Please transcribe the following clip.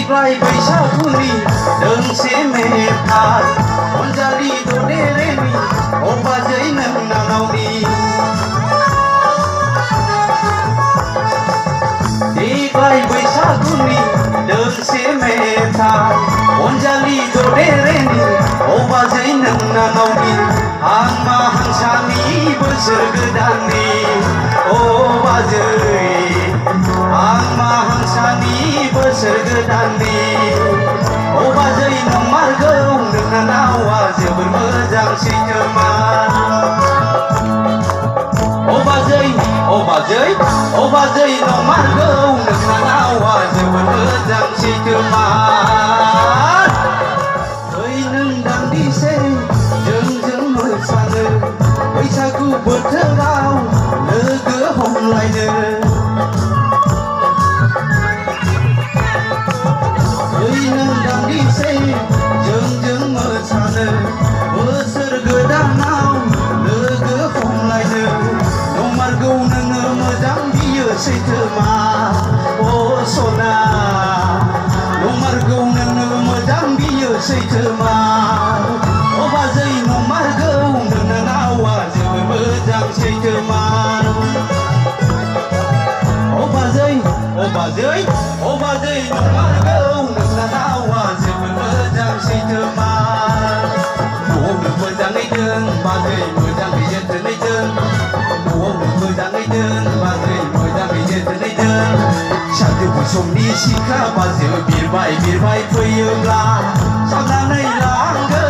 देग्लाय बैसागुनि दोंसे मेथाइ अनजालि ददेरेनि अबाजै नोंनानावनि देग्लाय बैसागुनि दोंसे मेथाइ अनजालि ददेरेनि अबाजै नोंनानावनि हांमा हांसानि बोसोर गोदाननि अबाजै हांमा हांसानि बोसोर गोदाननि अबाजै नंमारगौ नोंनानावा जोबोर मोजां सैथोमार अबाजै नंमारगौ नोंनानावा जोबोर मोजां सैथोमार फै नों दान्दिसे जोंजों मोसानो बैसागु बोथोराव लोगो हमलायनो जोंजों मोसानो बोसोर गोदानाव लोगो हमलायनो नंमारगौ नोङो मोजां बियो सैथोमार अ सना नंमारगौ नोङो मोजां बियो सैथोमार अबाजै नंमारगौ नोंनानावा जोबोर मोजां सैथोमार अबाजै नंमारगौ नोंनानावा जोबोर मोजां सैथोमार न'आवनो मोजाङै दोन बाजै मोजाङै जोथोनै दोन न'आवनो मोजाङै दोन बाजै मोजाङै जोथोनै दोन सानजौफु समनि सिखा बाजै बिरबाय फैयोब्ला साननानै लांगोन